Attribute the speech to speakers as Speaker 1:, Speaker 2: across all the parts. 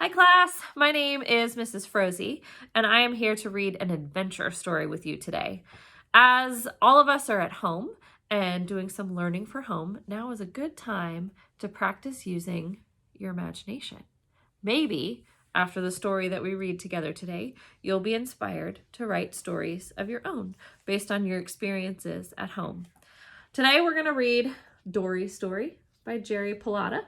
Speaker 1: Hi class, my name is Mrs. Frozy, and I am here to read an adventure story with you today. As all of us are at home and doing some learning for home, now is a good time to practice using your imagination. Maybe after the story that we read together today, you'll be inspired to write stories of your own based on your experiences at home. Today we're going to read Dory's story by Jerry Pallotta.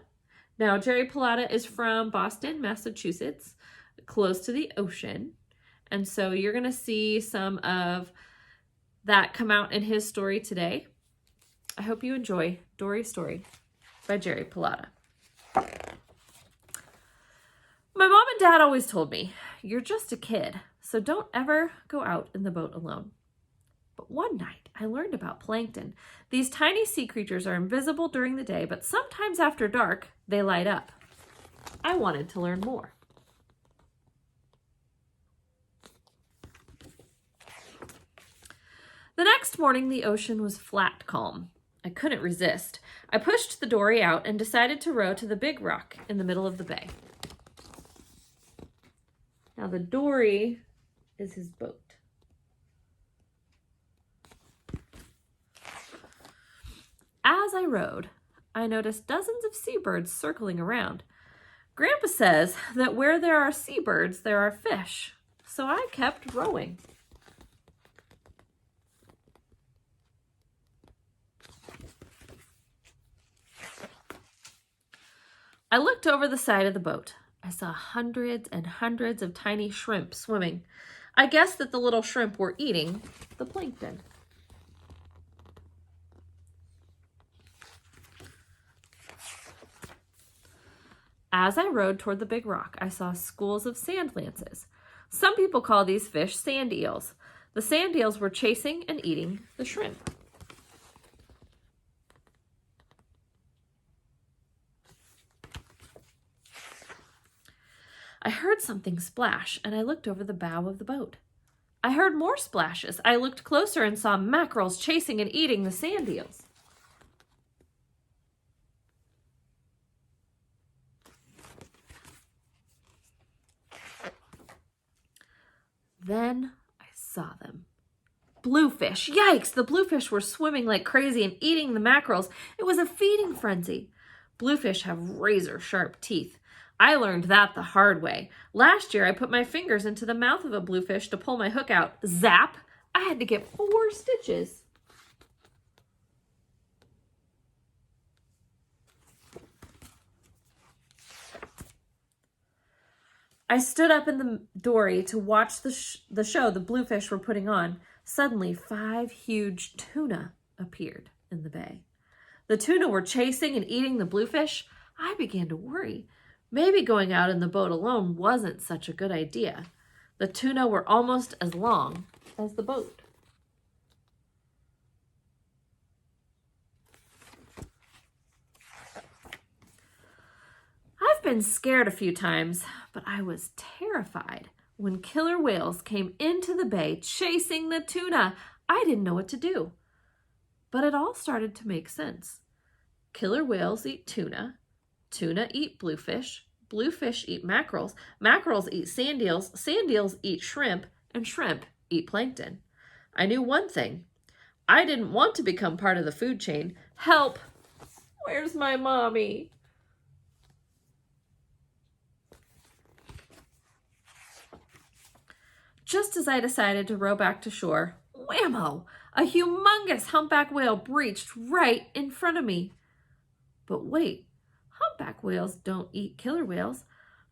Speaker 1: Now, Jerry Pallotta is from Boston, Massachusetts, close to the ocean. And so you're going to see some of that come out in his story today. I hope you enjoy Dory's story by Jerry Pallotta. My mom and dad always told me, you're just a kid, so don't ever go out in the boat alone. But one night, I learned about plankton. These tiny sea creatures are invisible during the day, but sometimes after dark, they light up. I wanted to learn more. The next morning, the ocean was flat calm. I couldn't resist. I pushed the dory out and decided to row to the big rock in the middle of the bay. Now, the dory is his boat. As I rowed, I noticed dozens of seabirds circling around. Grandpa says that where there are seabirds, there are fish, so I kept rowing. I looked over the side of the boat. I saw hundreds and hundreds of tiny shrimp swimming. I guessed that the little shrimp were eating the plankton. As I rowed toward the big rock, I saw schools of sand lances. Some people call these fish sand eels. The sand eels were chasing and eating the shrimp. I heard something splash, and I looked over the bow of the boat. I heard more splashes. I looked closer and saw mackerels chasing and eating the sand eels. Then I saw them. Bluefish. Yikes! The bluefish were swimming like crazy and eating the mackerels. It was a feeding frenzy. Bluefish have razor-sharp teeth. I learned that the hard way. Last year, I put my fingers into the mouth of a bluefish to pull my hook out. Zap! I had to get 4 stitches. I stood up in the dory to watch the show the bluefish were putting on. Suddenly, 5 huge tuna appeared in the bay. The tuna were chasing and eating the bluefish. I began to worry. Maybe going out in the boat alone wasn't such a good idea. The tuna were almost as long as the boat. I've been scared a few times, but I was terrified when killer whales came into the bay chasing the tuna. I didn't know what to do, but it all started to make sense. Killer whales eat tuna, tuna eat bluefish, bluefish eat mackerels, mackerels eat sand eels eat shrimp, and shrimp eat plankton. I knew one thing. I didn't want to become part of the food chain. Help! Where's my mommy? Just as I decided to row back to shore, whammo! A humongous humpback whale breached right in front of me. But wait, humpback whales don't eat killer whales.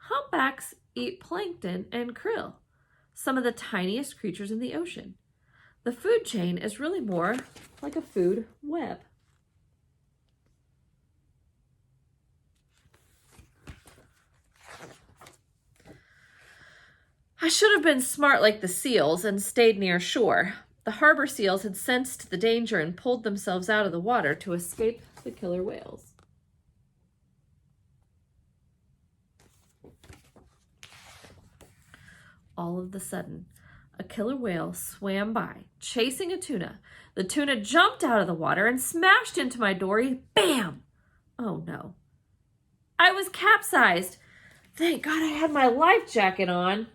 Speaker 1: Humpbacks eat plankton and krill, some of the tiniest creatures in the ocean. The food chain is really more like a food web. I should have been smart like the seals and stayed near shore. The harbor seals had sensed the danger and pulled themselves out of the water to escape the killer whales. All of a sudden, a killer whale swam by, chasing a tuna. The tuna jumped out of the water and smashed into my dory. Bam! Oh no. I was capsized. Thank God I had my life jacket on.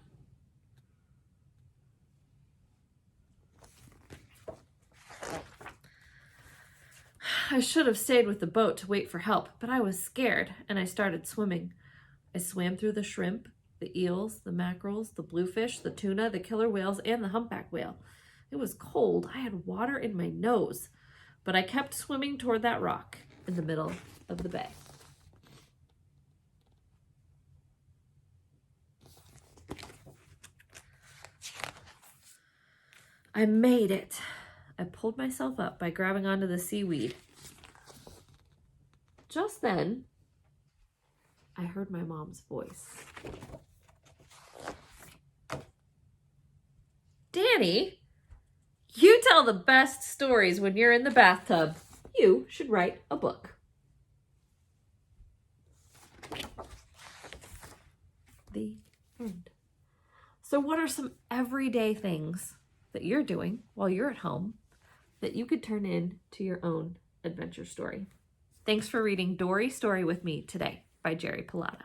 Speaker 1: I should have stayed with the boat to wait for help, but I was scared and I started swimming. I swam through the shrimp, the eels, the mackerels, the bluefish, the tuna, the killer whales, and the humpback whale. It was cold. I had water in my nose, but I kept swimming toward that rock in the middle of the bay. I made it. I pulled myself up by grabbing onto the seaweed. Just then, I heard my mom's voice. Danny, you tell the best stories when you're in the bathtub. You should write a book. The end. So what are some everyday things that you're doing while you're at home that you could turn into your own adventure story? Thanks for reading Dory Story with me today by Jerry Pilata.